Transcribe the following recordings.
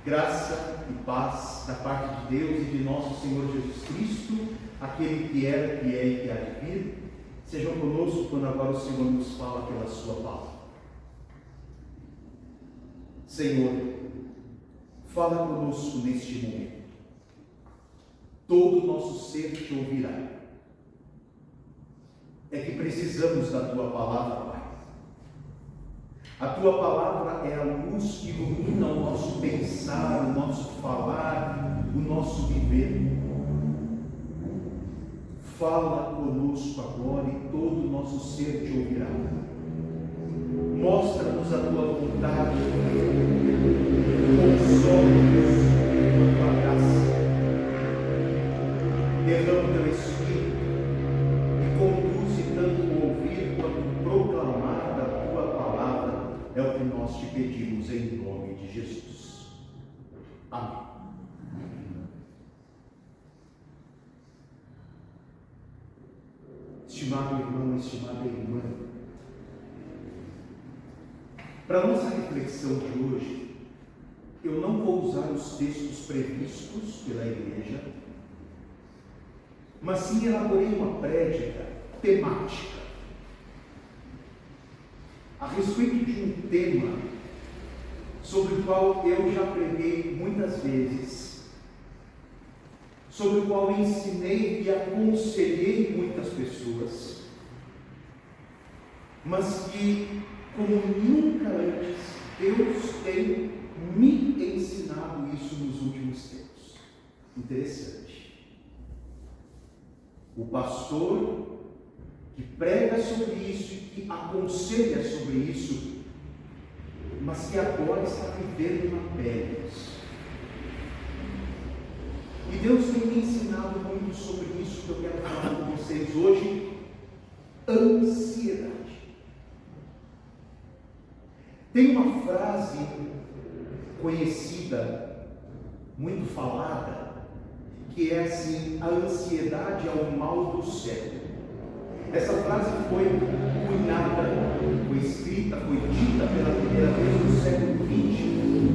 Graça e paz da parte de Deus e de nosso Senhor Jesus Cristo, aquele que era, que é e que há de vir, sejam conosco quando agora o Senhor nos fala pela sua palavra. Senhor, fala conosco neste momento. Todo o nosso ser te ouvirá. É que precisamos da tua palavra, Pai. A tua palavra é a luz que ilumina o nosso pensar, o nosso falar, o nosso viver. Fala conosco agora e todo o nosso ser te ouvirá. Mostra-nos a tua vontade, console-nos com a tua graça. Derrama teu Espírito e conduze tanto o ouvir quanto o proclamar da tua palavra. É o que nós te pedimos em nome de Jesus. Amém. Estimado irmão, estimada irmã, para a nossa reflexão de hoje, eu não vou usar os textos previstos pela igreja, mas sim elaborei uma prédica temática a respeito de um tema sobre o qual eu já preguei muitas vezes, sobre o qual ensinei e aconselhei muitas pessoas, mas que, como nunca antes, Deus tem me ensinado isso nos últimos tempos. Interessante. O pastor que prega sobre isso e que aconselha sobre isso, mas que agora está vivendo na pele disso. E Deus tem me ensinado muito sobre isso que eu quero falar com vocês hoje: ansiedade. Tem uma frase conhecida, muito falada, que é assim: a ansiedade é o mal do século. Essa frase foi cunhada, foi escrita, foi dita pela primeira vez no século XX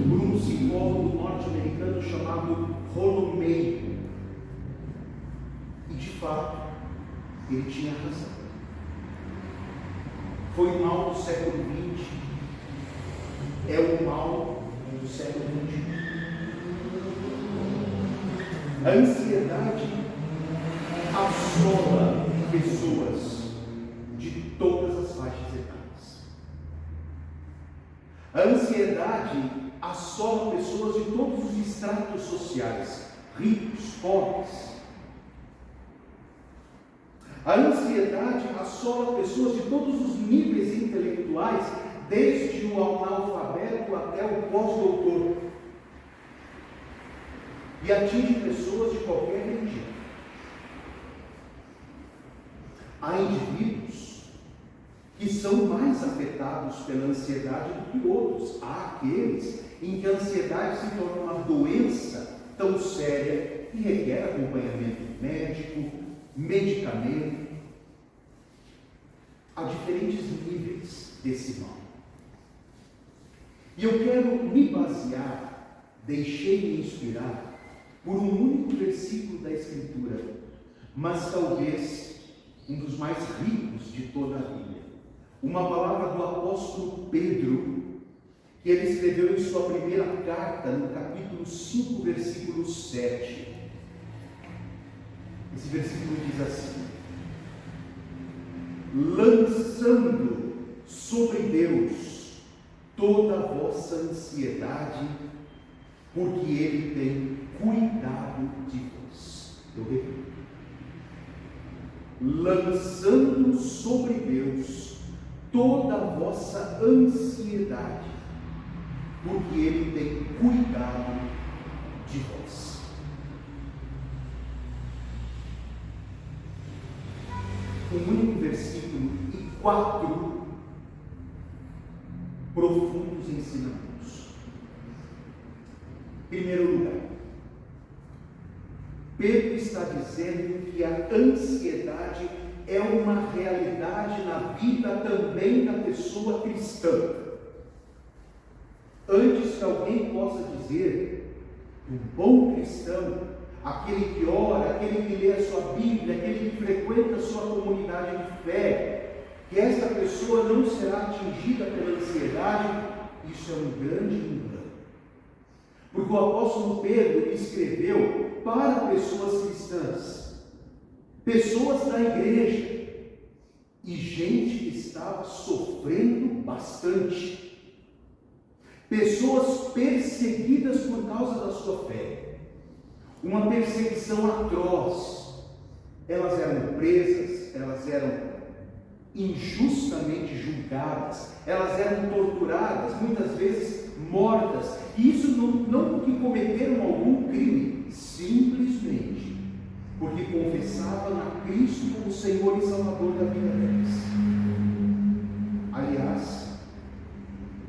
por um psicólogo norte-americano chamado Rollo May. E de fato, ele tinha razão. Foi o mal do século XX, é o mal do século XXI. A ansiedade assola pessoas de todas as faixas etárias. A ansiedade assola pessoas de todos os estratos sociais, ricos, pobres. A ansiedade assola pessoas de todos os níveis intelectuais, desde o analfabeto até o pós-doutor, e atinge pessoas de qualquer religião. Há indivíduos que são mais afetados pela ansiedade do que outros. Há aqueles em que a ansiedade se torna uma doença tão séria que requer acompanhamento médico, medicamento. Há diferentes níveis desse mal. E eu quero me basear, deixei-me inspirar por um único versículo da Escritura, mas talvez um dos mais ricos de toda a Bíblia. Uma palavra do apóstolo Pedro, que ele escreveu em sua primeira carta, no capítulo 5, versículo 7. Esse versículo diz assim: lançando sobre Deus toda a vossa ansiedade, porque Ele tem cuidado de vós. Eu repito: lançando sobre Deus toda a vossa ansiedade, porque Ele tem cuidado de vós. Um único versículo e 4 profundos ensinamentos. Em primeiro lugar, Pedro está dizendo que a ansiedade é uma realidade na vida também da pessoa cristã. antes que alguém possa dizer, um bom cristão, aquele que ora, aquele que lê a sua Bíblia, aquele que frequenta a sua comunidade de fé, que esta pessoa não será atingida pela ansiedade, isso é um grande engano. Porque o apóstolo Pedro escreveu para pessoas cristãs, pessoas da igreja, e gente que estava sofrendo bastante, pessoas perseguidas por causa da sua fé, uma perseguição atroz. Elas eram presas, elas eram injustamente julgadas, elas eram torturadas, muitas vezes mortas, e isso não porque cometeram algum crime, simplesmente porque confessavam a Cristo como Senhor e Salvador da vida delas. Aliás,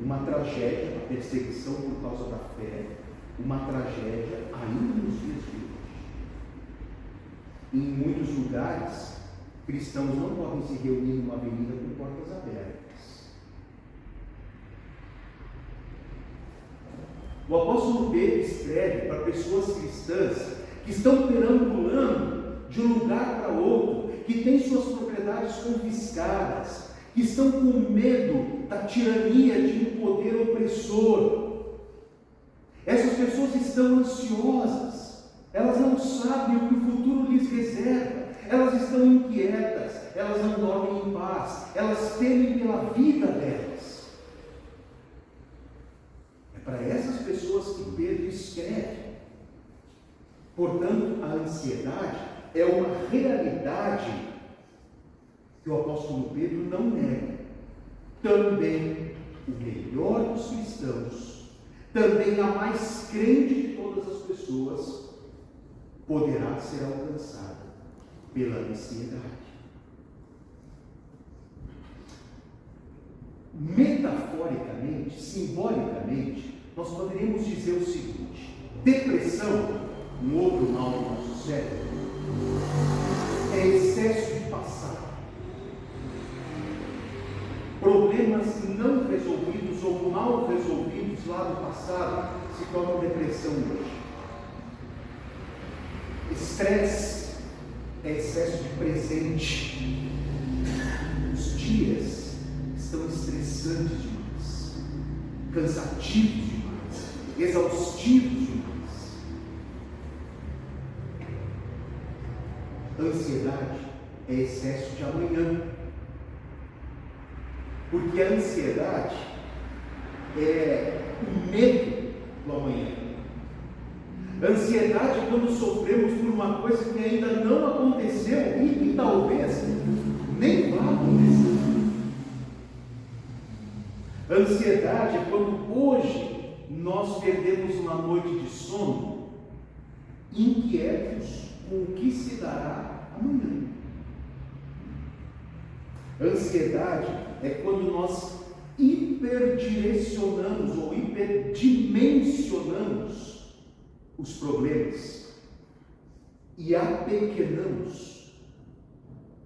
uma tragédia, a perseguição por causa da fé, uma tragédia ainda nos dias de hoje. Em muitos lugares, cristãos não podem se reunir numa avenida com portas abertas. O apóstolo Pedro escreve para pessoas cristãs que estão perambulando de um lugar para outro, que têm suas propriedades confiscadas, que estão com medo da tirania de um poder opressor. Essas pessoas estão ansiosas, elas não sabem o que o futuro lhes reserva, elas estão inquietas, elas não dormem em paz, elas temem pela vida delas. É para essas pessoas que Pedro escreve. Portanto, a ansiedade é uma realidade que o apóstolo Pedro não nega. Também o melhor dos cristãos, também a mais crente de todas as pessoas, poderá ser alcançada pela ansiedade. Metaforicamente, simbolicamente, nós poderíamos dizer o seguinte: depressão, um outro mal do nosso cérebro, é excesso de passado. Problemas não resolvidos ou mal resolvidos lá no passado se tornam depressão hoje. Estresse é excesso de presente. Os dias estão estressantes demais, cansativos demais, exaustivos demais. Ansiedade é excesso de amanhã, porque a ansiedade é o medo do amanhã. Ansiedade é quando sofremos por uma coisa que ainda não aconteceu e que talvez nem vá acontecer. Ansiedade é quando hoje nós perdemos uma noite de sono, inquietos com o que se dará amanhã. Ansiedade é quando nós hiperdirecionamos ou hiperdimensionamos os problemas e apequenamos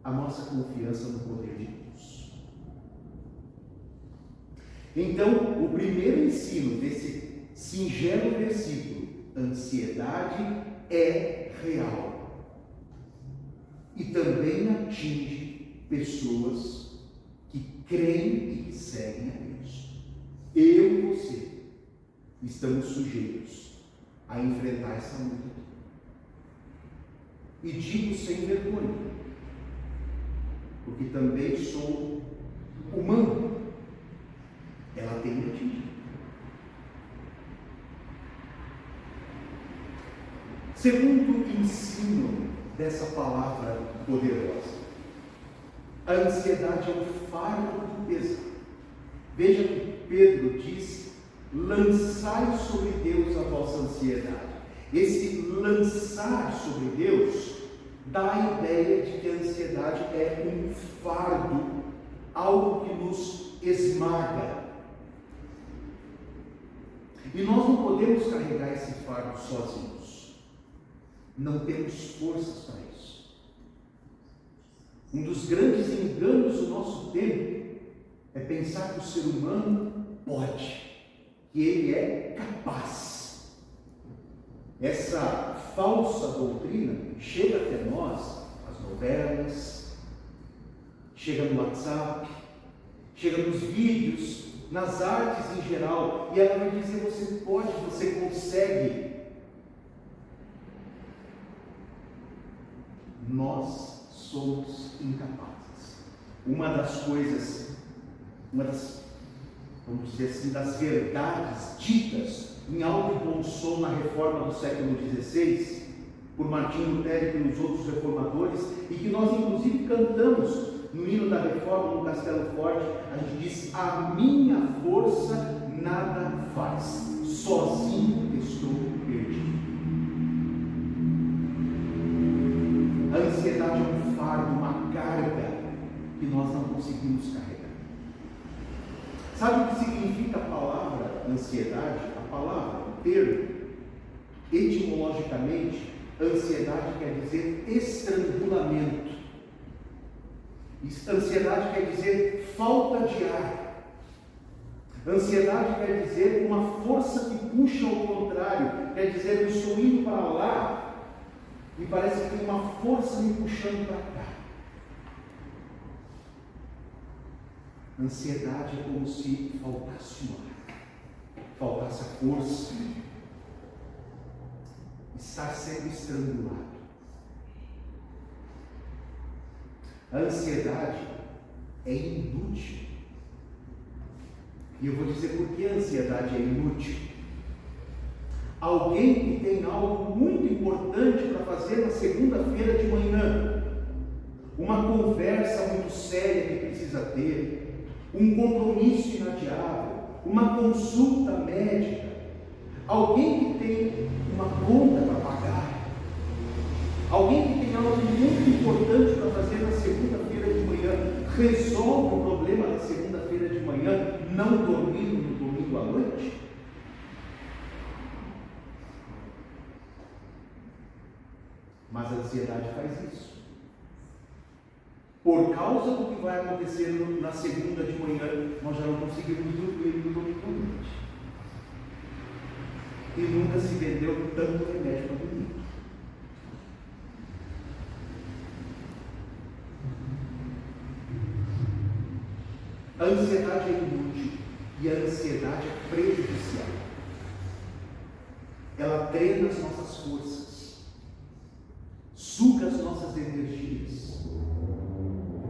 a nossa confiança no poder de Deus. Então, o primeiro ensino desse singelo versículo: ansiedade é real e também atinge pessoas que creem e que seguem a Deus. Eu e você estamos sujeitos a enfrentar essa luta. E digo sem vergonha, porque também sou humano. Ela tem me atingido. Segundo ensino dessa palavra poderosa, a ansiedade é um fardo que pesa. Veja que Pedro diz: lançai sobre Deus a vossa ansiedade. Esse lançar sobre Deus dá a ideia de que a ansiedade é um fardo, algo que nos esmaga. E nós não podemos carregar esse fardo sozinhos. Não temos forças para isso. Um dos grandes enganos do nosso tempo é pensar que o ser humano pode, que que Ele é capaz. Essa falsa doutrina chega até nós, as novelas, chega no WhatsApp, chega nos vídeos, nas artes em geral, e ela vai dizer: você pode, você consegue. Nós somos incapazes. Uma das coisas, vamos dizer assim, das verdades ditas em alto e bom som na reforma do século XVI, por Martinho Lutero e pelos outros reformadores, e que nós inclusive cantamos no hino da reforma no Castelo Forte. A gente diz: a minha força nada faz, sozinho estou perdido. A ansiedade é um fardo, uma carga que nós não conseguimos carregar. Sabe o que significa a palavra ansiedade? A palavra, o termo, etimologicamente, ansiedade quer dizer estrangulamento. Ansiedade quer dizer falta de ar. Ansiedade quer dizer uma força que puxa ao contrário. Quer dizer, eu estou indo para lá e parece que tem uma força me puxando para cá. Ansiedade é como se faltasse o ar, faltasse a força, estar sendo estrangulado. A ansiedade é inútil. E eu vou dizer por que a ansiedade é inútil. Alguém que tem algo muito importante para fazer na segunda-feira de manhã, uma conversa muito séria que precisa ter, um compromisso inadiável, uma consulta médica, alguém que tem uma conta para pagar, alguém que tem algo muito importante para fazer na segunda-feira de manhã, resolve o problema da segunda-feira de manhã, não dormindo no domingo à noite? Mas a ansiedade faz isso. Por causa do que vai acontecer na segunda de manhã, nós já não conseguimos dormir no domingo à noite. E nunca se vendeu tanto remédio para dormir. A ansiedade é inútil e a ansiedade é prejudicial. Ela treina as nossas forças, suga as nossas energias,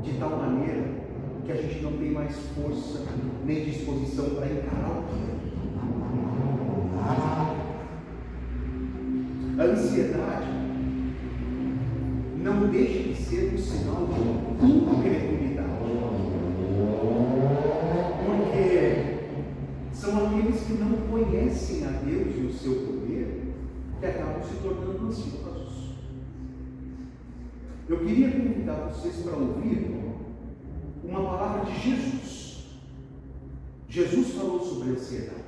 de tal maneira que a gente não tem mais força nem disposição para encarar o dia. A ansiedade não deixa de ser um sinal de incredulidade, porque são aqueles que não conhecem a Deus e o seu poder que acabam se tornando ansiosos. Eu queria convidar vocês para ouvir uma palavra de Jesus. Jesus falou sobre a ansiedade.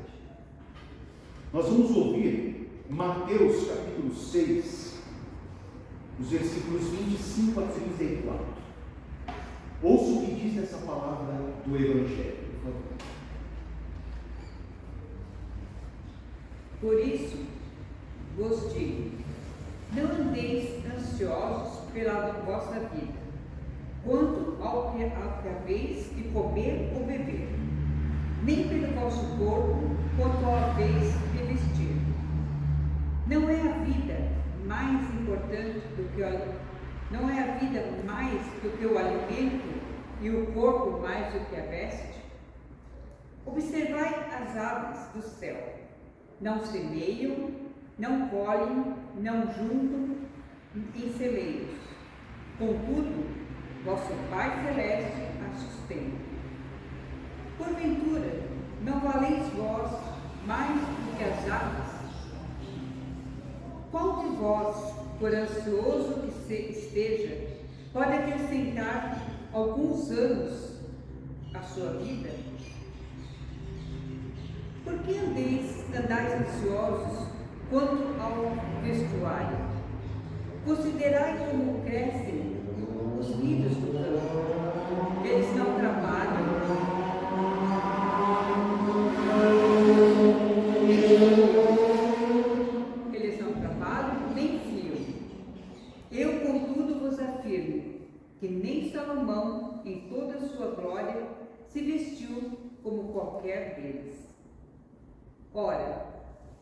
Nós vamos ouvir Mateus capítulo 6, os versículos 25 a 34. Ouça o que diz essa palavra do Evangelho, por favor. Por isso vos digo, não andeis ansiosos pela vossa vida, quanto ao que haveis de comer ou beber, nem pelo vosso corpo, quanto ao haveis de vestir. Não é a vida mais importante do que não é a vida mais do que o alimento e o corpo mais do que a veste? Observai as aves do céu, não semeiam, não colhem, não juntam em celeiros. Contudo, vosso Pai Celeste as sustenta. Porventura, não valeis vós mais do que as aves? Qual de vós, por ansioso que esteja, pode acrescentar alguns anos à sua vida? Por que andais ansiosos quanto ao vestuário? Considerai como crescem os lírios do campo. Eles não trabalham, que nem Salomão, em toda a sua glória, se vestiu como qualquer deles. Ora,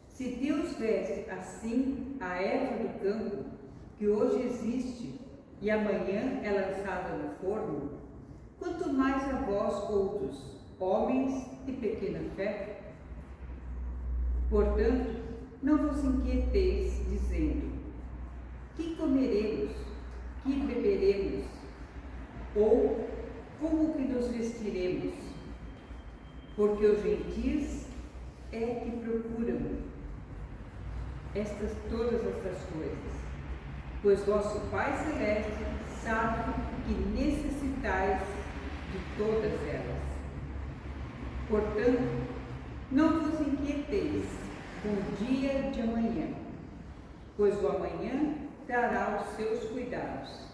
se Deus veste assim a erva do campo, que hoje existe e amanhã é lançada no forno, quanto mais a vós outros, homens de pequena fé? Portanto, não vos inquieteis, dizendo: que comeremos, que beberemos, ou como que nos vestiremos? Porque os gentis é que procuram todas estas coisas, pois vosso Pai Celeste sabe que necessitais de todas elas. Portanto, não vos inquieteis com o dia de amanhã, pois o amanhã trará os seus cuidados.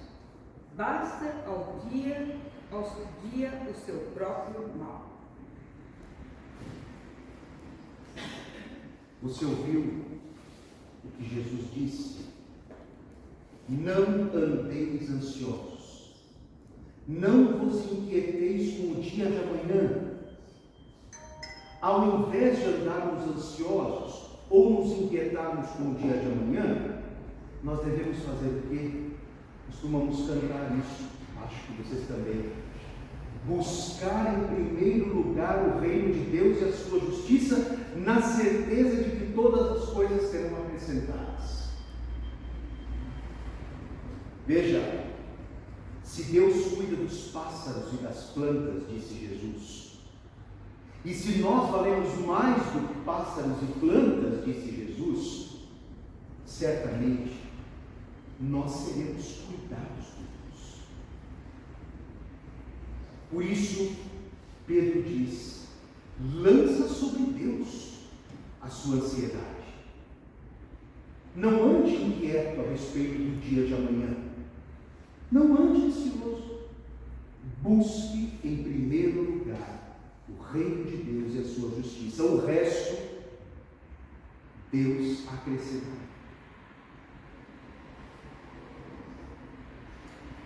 Basta ao dia o seu próprio mal. Você ouviu o que Jesus disse? Não andeis ansiosos, não vos inquieteis com o dia de amanhã. Ao invés de andarmos ansiosos ou nos inquietarmos com o dia de amanhã, nós devemos fazer o quê? Costumamos cantar isso, acho que vocês também. Buscar em primeiro lugar o reino de Deus e a sua justiça, na certeza de que todas as coisas serão acrescentadas. Veja, se Deus cuida dos pássaros e das plantas, disse Jesus, e se nós valemos mais do que pássaros e plantas, disse Jesus, certamente nós seremos cuidados por Deus. Por isso, Pedro diz: lança sobre Deus a sua ansiedade. Não ande inquieto a respeito do dia de amanhã. Não ande ansioso. Busque em primeiro lugar o reino de Deus e a sua justiça. O resto, Deus acrescentará.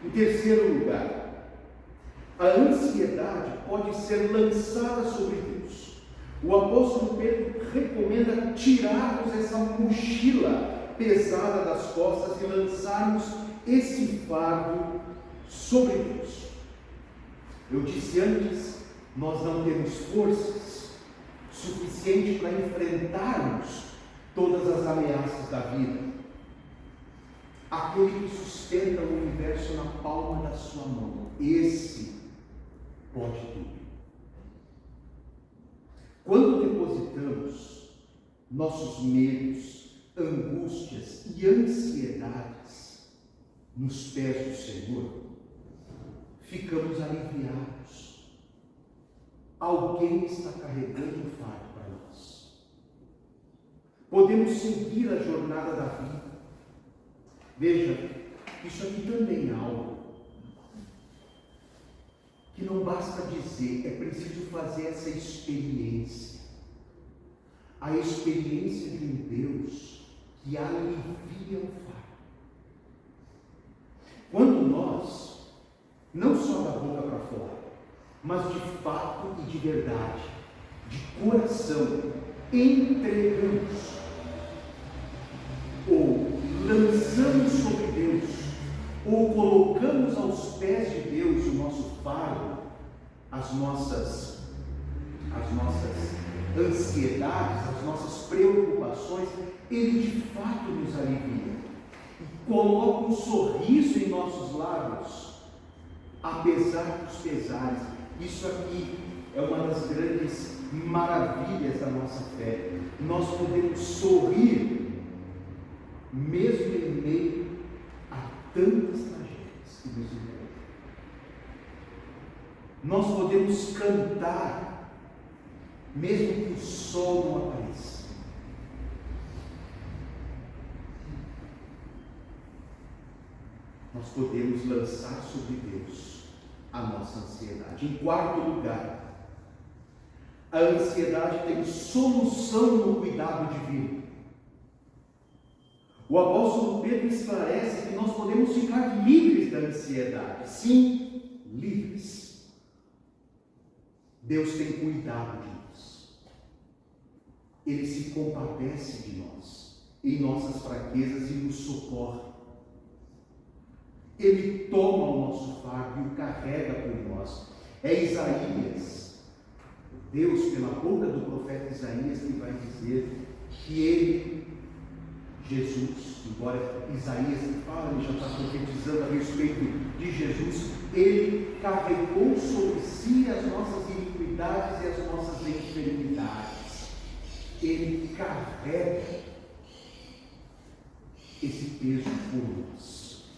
Em terceiro lugar, a ansiedade pode ser lançada sobre Deus. O apóstolo Pedro recomenda tirarmos essa mochila pesada das costas e lançarmos esse fardo sobre Deus. Eu disse antes, nós não temos forças suficientes para enfrentarmos todas as ameaças da vida. Aquele que sustenta o universo na palma da sua mão, esse pode tudo. Quando depositamos nossos medos, angústias e ansiedades nos pés do Senhor, ficamos aliviados. Alguém está carregando o fardo para nós. Podemos seguir a jornada da vida. Veja, isso aqui também é algo que não basta dizer, é preciso fazer essa experiência. A experiência de um Deus que alivia o fardo. Quando nós, não só da boca para fora, mas de fato e de verdade, de coração, entregamos ou lançamos sobre Deus, ou colocamos aos pés de Deus o nosso fardo, as nossas ansiedades, as nossas preocupações, Ele de fato nos alivia e coloca um sorriso em nossos lábios, apesar dos pesares. Isso aqui é uma das grandes maravilhas da nossa fé. Nós podemos sorrir mesmo em meio a tantas tragédias que nos envolvem. Nós podemos cantar mesmo que o sol não apareça. Nós podemos lançar sobre Deus a nossa ansiedade. Em quarto lugar, a ansiedade tem solução no cuidado divino. O apóstolo Pedro esclarece que nós podemos ficar livres da ansiedade. Sim, livres. Deus tem cuidado de nós. Ele se compadece de nós, em nossas fraquezas, e nos socorre. Ele toma o nosso fardo e o carrega por nós. É Isaías, Deus, pela boca do profeta Isaías, que vai dizer que ele, Jesus, embora Isaías fala, ele já está profetizando a respeito de Jesus, ele carregou sobre si as nossas iniquidades e as nossas enfermidades. Ele carrega esse peso por nós.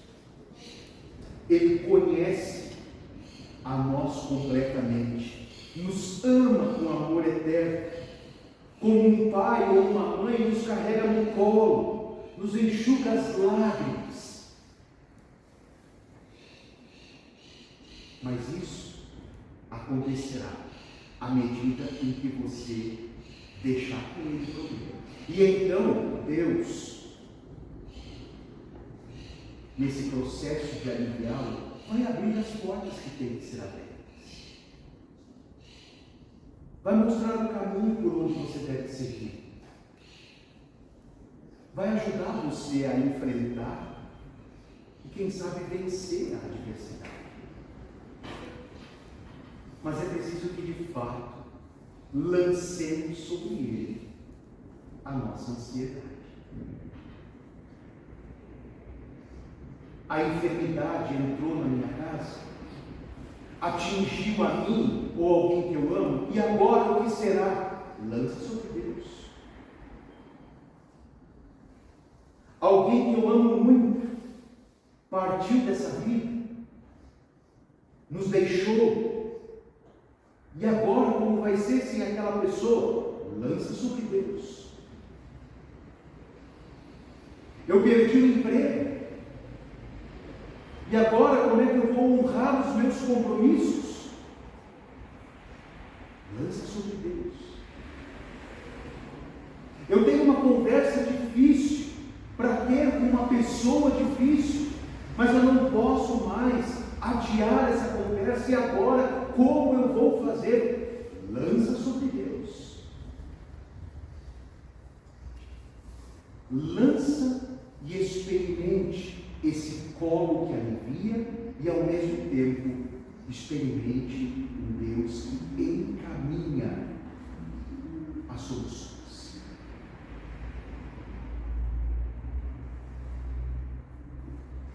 Ele conhece a nós completamente, nos ama com amor eterno, como um pai ou uma mãe nos carrega no colo, nos enxuga as lágrimas. Mas isso acontecerá à medida em que você deixar que Ele provê. E então, Deus, nesse processo de aliviá-lo, vai abrir as portas que têm que ser abertas. Vai mostrar o caminho por onde você deve seguir. Vai ajudar você a enfrentar e, quem sabe, vencer a adversidade. Mas é preciso que, de fato, lancemos sobre ele a nossa ansiedade. A enfermidade entrou na minha casa, atingiu a mim ou alguém que eu amo, e agora o que será? Lança sobre Deus. Alguém que eu amo muito partiu dessa vida, nos deixou, e agora como vai ser sem aquela pessoa? Lança sobre Deus. Eu perdi o emprego, e agora como é que eu vou honrar os meus compromissos? Lança sobre Deus. Eu tenho uma conversa difícil para ter com uma pessoa difícil, mas eu não posso mais adiar essa conversa, e agora como eu vou fazer? Lança sobre Deus. Lança e experimente esse colo que alivia, e ao mesmo tempo experimente um Deus que encaminha as soluções.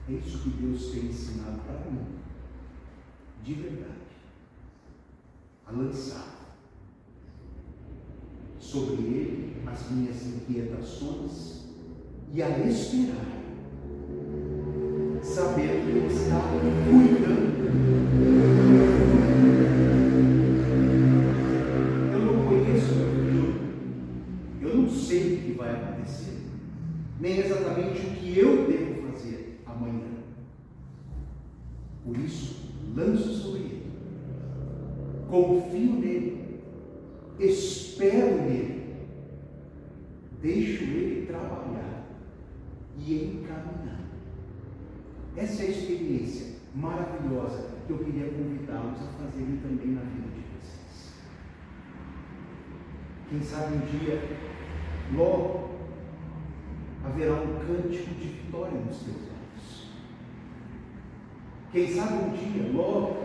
É isso que Deus tem ensinado para mim, de verdade, a lançar sobre Ele as minhas inquietações e a esperar, saber que Ele está cuidando. Eu não conheço o futuro, eu não sei o que vai acontecer, nem exatamente o que eu devo fazer amanhã. Por isso, lanço sobre Ele, confio nele, espero nele, deixo Ele trabalhar e encaminhar. Essa é a experiência maravilhosa que eu queria convidá-los a fazerem também na vida de vocês. Quem sabe um dia, logo, haverá um cântico de vitória nos teus lábios. Quem sabe um dia, logo,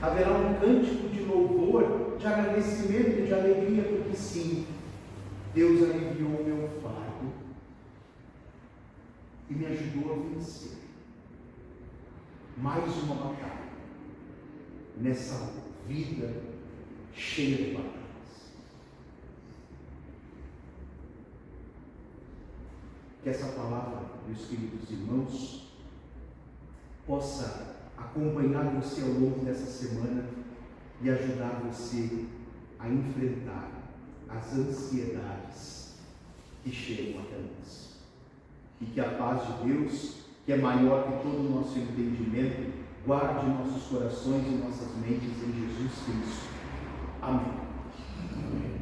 haverá um cântico de louvor, de agradecimento e de alegria, porque sim, Deus aliviou o meu fardo e me ajudou a vencer mais uma batalha nessa vida cheia de batalhas. Que essa palavra, meus queridos irmãos, possa acompanhar você ao longo dessa semana e ajudar você a enfrentar as ansiedades que chegam até nós. E que a paz de Deus, que é maior que todo o nosso entendimento, guarde nossos corações e nossas mentes em Jesus Cristo. Amém.